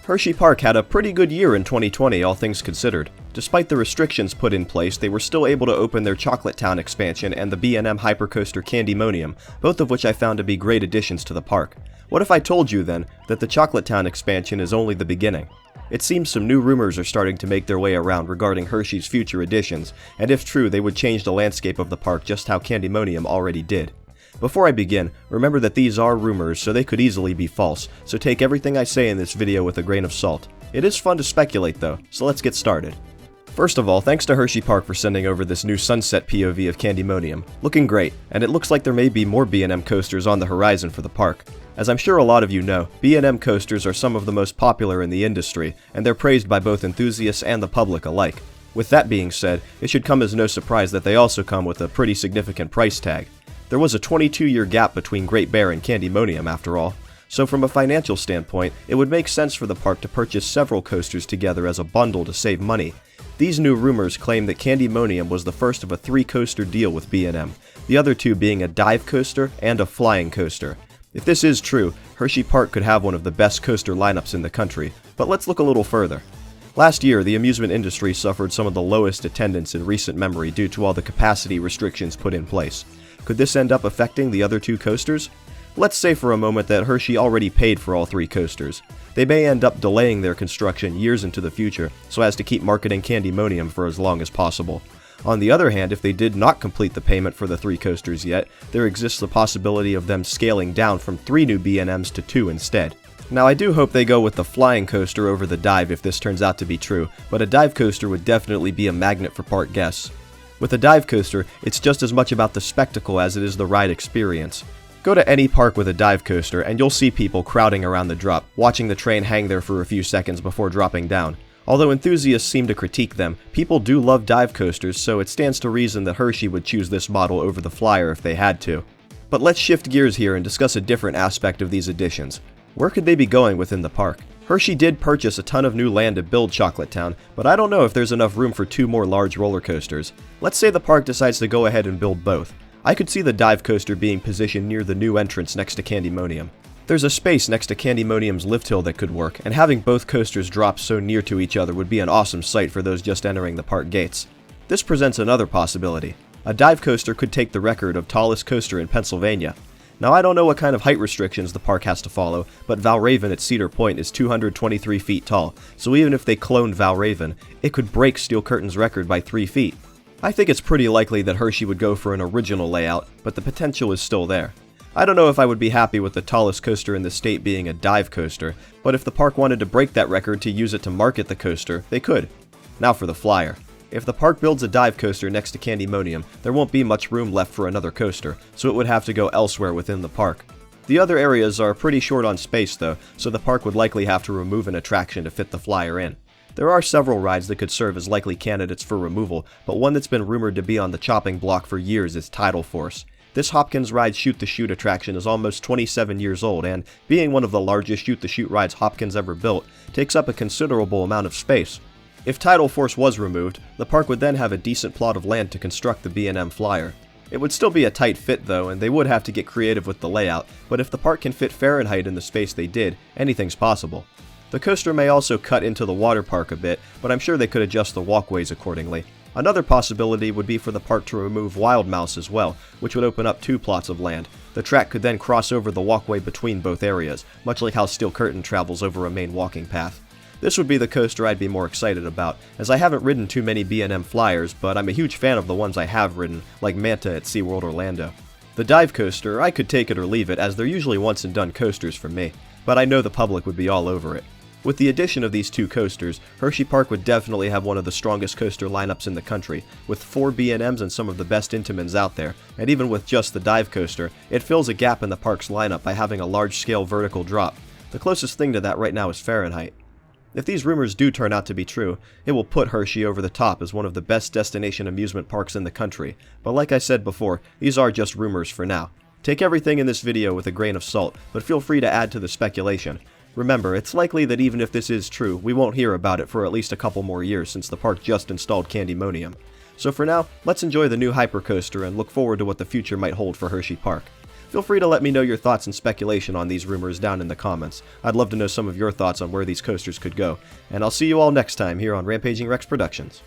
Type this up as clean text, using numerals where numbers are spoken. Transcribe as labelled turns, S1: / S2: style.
S1: Hershey Park had a pretty good year in 2020, all things considered. Despite the restrictions put in place, they were still able to open their Chocolate Town expansion and the B&M hypercoaster Candymonium, both of which I found to be great additions to the park. What if I told you then that the Chocolate Town expansion is only the beginning? It seems some new rumors are starting to make their way around regarding Hershey's future additions, and if true, they would change the landscape of the park just how Candymonium already did. Before I begin, remember that these are rumors, so they could easily be false, so take everything I say in this video with a grain of salt. It is fun to speculate though, so let's get started. First of all, thanks to Hershey Park for sending over this new sunset POV of Candymonium. Looking great, and it looks like there may be more B&M coasters on the horizon for the park. As I'm sure a lot of you know, B&M coasters are some of the most popular in the industry, and they're praised by both enthusiasts and the public alike. With that being said, it should come as no surprise that they also come with a pretty significant price tag. There was a 22-year gap between Great Bear and Candymonium after all, so from a financial standpoint, it would make sense for the park to purchase several coasters together as a bundle to save money. These new rumors claim that Candymonium was the first of a 3-coaster deal with B&M, the other two being a dive coaster and a flying coaster. If this is true, Hershey Park could have one of the best coaster lineups in the country, but let's look a little further. Last year, the amusement industry suffered some of the lowest attendance in recent memory due to all the capacity restrictions put in place. Could this end up affecting the other 2 coasters? Let's say for a moment that Hershey already paid for all 3 coasters. They may end up delaying their construction years into the future so as to keep marketing Candymonium for as long as possible. On the other hand, if they did not complete the payment for the 3 coasters yet, there exists the possibility of them scaling down from 3 new B&Ms to 2 instead. Now I do hope they go with the flying coaster over the dive if this turns out to be true, but a dive coaster would definitely be a magnet for park guests. With a dive coaster, it's just as much about the spectacle as it is the ride experience. Go to any park with a dive coaster and you'll see people crowding around the drop, watching the train hang there for a few seconds before dropping down. Although enthusiasts seem to critique them, people do love dive coasters, so it stands to reason that Hershey would choose this model over the Flyer if they had to. But let's shift gears here and discuss a different aspect of these additions. Where could they be going within the park? Hershey did purchase a ton of new land to build Chocolate Town, but I don't know if there's enough room for 2 more large roller coasters. Let's say the park decides to go ahead and build both. I could see the dive coaster being positioned near the new entrance next to Candymonium. There's a space next to Candymonium's lift hill that could work, and having both coasters drop so near to each other would be an awesome sight for those just entering the park gates. This presents another possibility. A dive coaster could take the record of tallest coaster in Pennsylvania. Now I don't know what kind of height restrictions the park has to follow, but Valraven at Cedar Point is 223 feet tall, so even if they cloned Valraven, it could break Steel Curtain's record by 3 feet. I think it's pretty likely that Hershey would go for an original layout, but the potential is still there. I don't know if I would be happy with the tallest coaster in the state being a dive coaster, but if the park wanted to break that record to use it to market the coaster, they could. Now for the Flyer. If the park builds a dive coaster next to Candymonium, there won't be much room left for another coaster, so it would have to go elsewhere within the park. The other areas are pretty short on space though, so the park would likely have to remove an attraction to fit the Flyer in. There are several rides that could serve as likely candidates for removal, but one that's been rumored to be on the chopping block for years is Tidal Force. This Hopkins Ride Shoot-the-Chute attraction is almost 27 years old and, being one of the largest shoot-the-chute rides Hopkins ever built, takes up a considerable amount of space. If Tidal Force was removed, the park would then have a decent plot of land to construct the B&M Flyer. It would still be a tight fit though, and they would have to get creative with the layout, but if the park can fit Fahrenheit in the space they did, anything's possible. The coaster may also cut into the water park a bit, but I'm sure they could adjust the walkways accordingly. Another possibility would be for the park to remove Wild Mouse as well, which would open up 2 plots of land. The track could then cross over the walkway between both areas, much like how Steel Curtain travels over a main walking path. This would be the coaster I'd be more excited about, as I haven't ridden too many B&M Flyers, but I'm a huge fan of the ones I have ridden, like Manta at SeaWorld Orlando. The dive coaster, I could take it or leave it, as they're usually once and done coasters for me, but I know the public would be all over it. With the addition of these 2 coasters, Hershey Park would definitely have one of the strongest coaster lineups in the country, with 4 B&Ms and some of the best Intamins out there, and even with just the dive coaster, it fills a gap in the park's lineup by having a large-scale vertical drop. The closest thing to that right now is Fahrenheit. If these rumors do turn out to be true, it will put Hershey over the top as one of the best destination amusement parks in the country, but like I said before, these are just rumors for now. Take everything in this video with a grain of salt, but feel free to add to the speculation. Remember, it's likely that even if this is true, we won't hear about it for at least a couple more years since the park just installed Candymonium. So for now, let's enjoy the new hypercoaster and look forward to what the future might hold for Hershey Park. Feel free to let me know your thoughts and speculation on these rumors down in the comments. I'd love to know some of your thoughts on where these coasters could go. And I'll see you all next time here on Rampaging Rex Productions.